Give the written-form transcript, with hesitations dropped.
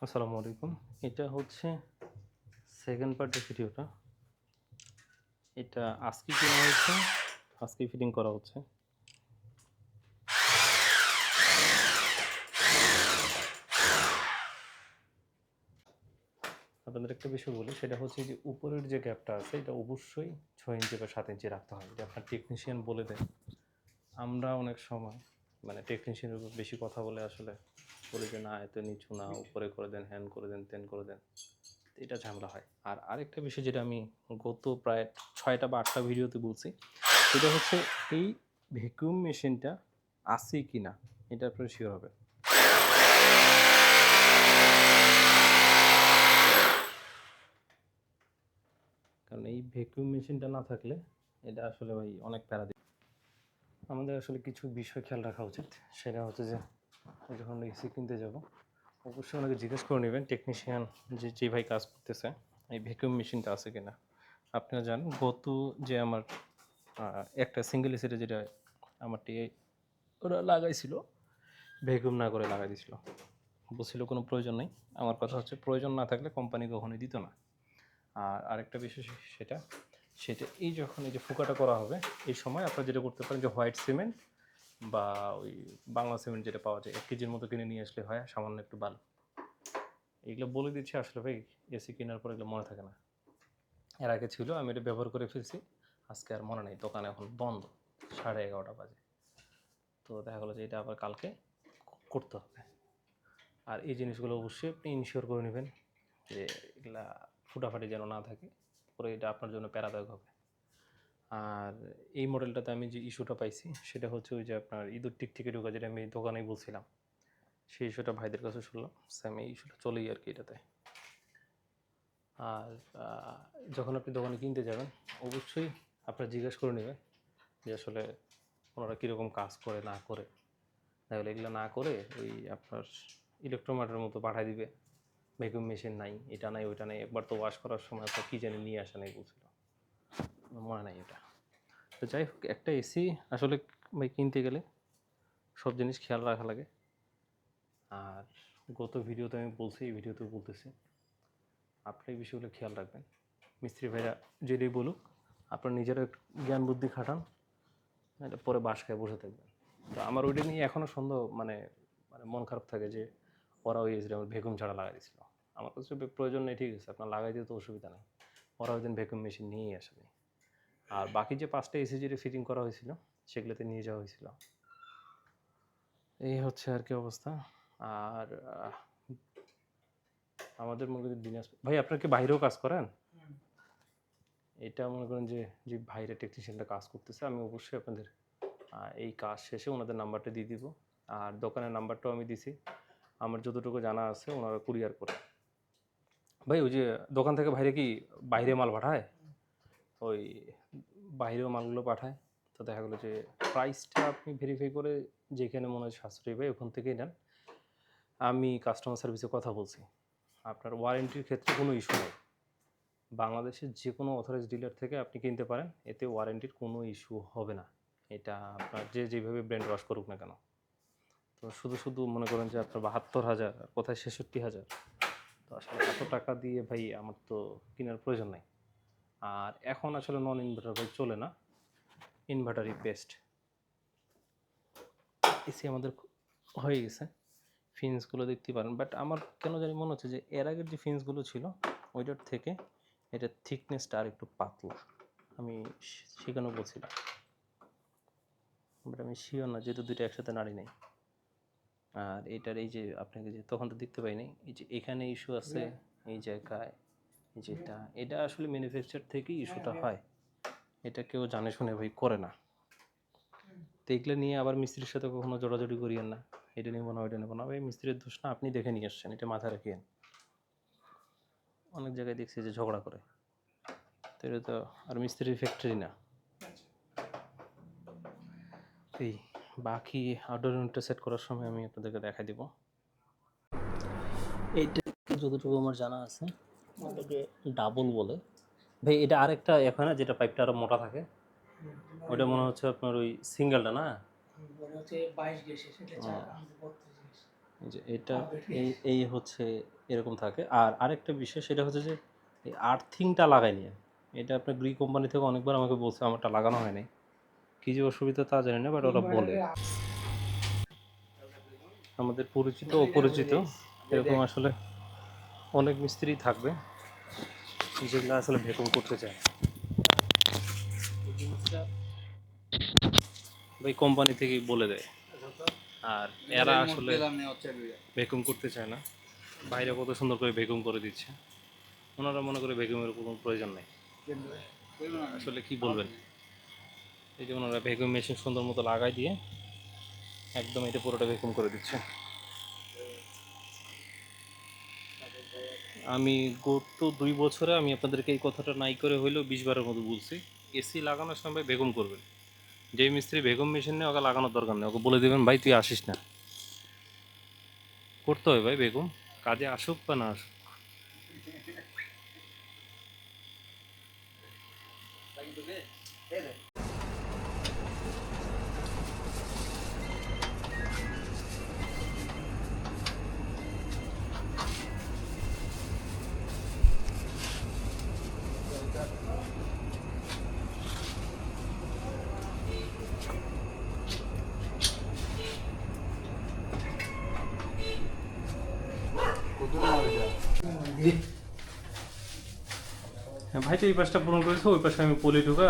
আসসালামু আলাইকুম। এটা হচ্ছে সেকেন্ড পার্টের ভিডিওটা। এটা আজকে কেনা হয়েছে, আজকেই ফিটিং করা হচ্ছে। আপনাদের একটা বিষয় বলি, সেটা হচ্ছে যে উপরের যে গ্যাপটা আছে এটা অবশ্যই 6 ইঞ্চি বা 7 ইঞ্চি রাখতে হয়। এটা আপনার টেকনিশিয়ান বলে দেয়। আমরা অনেক সময় টেকনিশিয়ানের উপর বেশি কথা বলে আসলে বলি যে না এত নিচু না, উপরে করে দেন, হ্যান করে দেন, তেন করে দেন। এটা ঝামেলা হয়। আর আরেকটা বিষয় যেটা আমি গত প্রায় 6টা বা 8টা ভিডিওতে বলছি, সেটা হচ্ছে এই ভ্যাকুয়াম মেশিনটা আছে কি না এটা আপনারা শিওর হবে। কারণ এই ভ্যাকুয়াম মেশিনটা না থাকলে এটা আসলে ভাই অনেক প্যারা দিবে। আমাদের আসলে কিছু বিষয় খেয়াল রাখা উচিত। সেটা হচ্ছে যে যখন এসি কিনতে যাব অবশ্যই ওনাকে জিজ্ঞেস করে নেবেন টেকনিশিয়ান যে ভাই কাজ করতেছে এই ভ্যাকুয়াম মেশিনটা আছে কিনা। আপনারা জানেন গত যে আমার একটা সিঙ্গেল এসিটা যেটা আমারটি ওরা লাগাইছিল, ভ্যাকুয়াম না করে লাগাই দিছিল। বলছিল কোনো প্রয়োজন নেই। আমার কথা হচ্ছে প্রয়োজন না থাকলে কোম্পানি কখনোই দিত না। আর আরেকটা বিষয় সেটা এই যখন এই যে ফুকাটা করা হবে এই সময় আপনারা যেটা করতে পারেন যে হোয়াইট সিমেন্ট বা ওই বাংলা সিমেন্ট যেটা পাওয়া যায় 1 কেজির মতো কিনে নিয়ে আসলে হয়, সামান্য একটু বালু। এগুলো বলে দিচ্ছি আসলে ভাই এসি কেনার পর এগুলো মনে থাকে না। এর আগে ছিল, আমি এটা ব্যবহার করে ফেলছি, আজকে আর মনে নেই। দোকান এখন বন্ধ, 11:30 বাজে। তো দেখা গেলো যে এটা আবার কালকে করতে হবে। আর এই জিনিসগুলো অবশ্যই আপনি ইনশিওর করে নেবেন যে এগুলা ফুটাফাটি যেন না থাকে, পরে এটা আপনার জন্য প্যারাদায়ক হবে। আর এই মডেলটাতে আমি যে ইস্যুটা পাইছি সেটা হচ্ছে ওই যে আপনার ইঁদুর টিকটিকি ঢোকা, যেটা আমি দোকানেই বলছিলাম, সেই ইস্যুটা ভাইদের কাছে শুনলাম। সেম এই ইস্যুটা চলেই আর কি এটাতে। আর যখন আপনি দোকানে কিনতে যাবেন অবশ্যই আপনারা জিজ্ঞেস করে নেবেন যে আসলে ওনারা কীরকম কাজ করে না করে। তাহলে এগুলো না করে ওই আপনার ইলেকট্রোমার্টের মতো পাঠিয়ে দিবে, ভ্যাকুয়াম মেশিন নাই, এটা নাই, ওইটা নাই। একবার তো ওয়াশ করার সময় আপনার কী জানি নিয়ে আসা নেই বলছিল, মনে নাই এটা। তো যাই হোক, একটা এসি আসলে ভাই কিনতে গেলে সব জিনিস খেয়াল রাখা লাগে। আর গত ভিডিওতে আমি বলছি, এই ভিডিওতেও বলতেছি, আপনি এই বিষয়গুলো খেয়াল রাখবেন। মিস্ত্রি ভাইরা যেটাই বলুক আপনার নিজেরা একটু জ্ঞান বুদ্ধি খাটান, এটা পরে বাসায় বসে থাকবেন। তো আমার ওইটা নিয়ে এখনও সন্দেহ, মানে মানে মন খারাপ থাকে যে ওরা ওই এসিটা আমার ভ্যাকুয়াম ছাড়া লাগাই দিয়েছিল। আমার কাছে প্রয়োজন নেই, ঠিক আছে, আপনার লাগাই দিতে তো অসুবিধা নেই। ওরা ওই দিন ভ্যাকুয়াম মেশিন নিয়েই আসেনি। আর বাকি যে 5টা এসি যেটা ফিটিং করা হয়েছিল সেগুলোতে নিয়ে যাওয়া হয়েছিল। এই হচ্ছে আর কি অবস্থা। আর আমাদের মনে করেন দিনাজপুর ভাই, আপনারা কি বাইরেও কাজ করেন? এটা মনে করেন যে যে বাইরে টেকনিশিয়ানরা কাজ করতেছে, আমি অবশ্যই আপনাদের এই কাজ শেষে ওনাদের নাম্বারটা দিয়ে দিব। আর দোকানের নাম্বারটাও আমি দিছি। আমার যতটুকু জানা আছে ওনারা কুরিয়ার করে। ভাই ওই যে দোকান থেকে বাইরে কি বাইরে মাল পাঠায়, ওই বাইরেও মালগুলো পাঠায়। তো দেখা গেলো যে প্রাইসটা আপনি ভেরিফাই করে যেখানে মনে হয় সাশ্রয়ী ভাই ওখান থেকেই নেন। আমি কাস্টমার সার্ভিসে কথা বলছি, আপনার ওয়ারেন্টির ক্ষেত্রে কোনো ইস্যু নেই। বাংলাদেশের যে কোনো অথরাইজড ডিলার থেকে আপনি কিনতে পারেন, এতে ওয়ারেন্টির কোনো ইস্যু হবে না। এটা আপনার যে যেভাবে ব্র্যান্ড ওয়াশ করুক না কেন। তো শুধু মনে করেন যে আপনার 72,000 আর কোথায় 66,000, তো আসলে এত টাকা দিয়ে ভাই আমার তো কেনার প্রয়োজন নাই। আর এখন আসলে নন ইনভার্টার ভাই চলে না, ইনভার্টারই বেস্ট। এসি আমাদের হয়ে গেছে, ফিন্সগুলো দেখতে পারেন। বাট আমার কেন জানি মনে হচ্ছে যে এর আগের যে ফিন্সগুলো ছিল ওইটার থেকে এটার থিকনেসটা আর একটু পাতলা। আমি সেখানেও বলছিলাম, বাট আমি শিওর না, যেহেতু দুইটা একসাথে নাড়ি নেই। আর এটার এই যে আপনাকে যে তখন তো দেখতে পাইনি, এই যে এখানে ইস্যু আছে এই জায়গায়, যেটা এটা আসলে ম্যানুফ্যাকচার থেকেই ইস্যুটা হয়। এটা কেউ জানে শুনে ভাই করে না। তো এগুলো নিয়ে আবার মিস্ত্রির সাথে কখনো জোড়াজোড়ি করিয়েন না, এটা নেবো না ওইটা নেবো না। ভাই মিস্ত্রির দোষ না, আপনি দেখে নিয়ে আসছেন, এটা মাথায় রাখিয়েন। অনেক জায়গায় দেখছি যে ঝগড়া করে, তো এটা তো আর মিস্ত্রির ফ্যাক্টরি না। এই বাকি আউটডোর ইউনিটটা সেট করার সময় আমি আপনাদেরকে দেখাই দিব। এইটা যতটুকু আমার জানা আছে ওটাকে ডাবল বলে। ভাই এটা আরেকটা এখন না, যেটা পাইপটা আরো মোটা থাকে, ওটা মনে হচ্ছে আপনার ওই সিঙ্গেলটা না, মনে হচ্ছে 22 গ্যাসের, সেটা 32 গ্যাস। যে এটা এই হচ্ছে এরকম থাকে। আর আরেকটা বিষয় সেটা হচ্ছে যে এই আর্থিংটা লাগাই নিয়ে, এটা আপনার গ্রি কোম্পানি থেকে অনেকবার আমাকে বলছে, আমারটা লাগানো হয় নাই। কী যে অসুবিধা তা জানি না, বাট ওরা বলে। আমাদের পরিচিত অপরিচিত এরকম আসলে অনেক মিস্ত্রি থাকবে যেগুলো আসলে ভ্যাকুম করতে চায়। ওই কোম্পানি থেকেই বলে দেয়, আর এরা আসলে ভ্যাকুম করতে চায় না। বাইরে কত সুন্দর করে ভ্যাকুম করে দিচ্ছে, ওনারা মনে করে ভ্যাকুমের কোনো প্রয়োজন নেই। আসলে কি বলবেন, এই যে ওনারা ভ্যাকুম মেশিন সুন্দর মতো লাগাই দিয়ে একদম এটা পুরোটা ভ্যাকুম করে দিচ্ছে। আমি গত 2 বছরে আমি আপনাদেরকে এই কথাটা নাই করে হইলেও 20 বারের মতো বলছি, এসি লাগানোর সময় ভ্যাকুম করবেন। যে মিস্ত্রি ভ্যাকুম মেশিন নেই ওকে লাগানোর দরকার নেই, ওকে বলে দেবেন ভাই তুই আসিস না। করতে হয় ভাই ভ্যাকুম, কাজে আসুক বা না আসুক। হ্যাঁ ভাই, তো এই পাশটা পূরণ করেছে, ওই পাশে আমি পলি ঢুকাই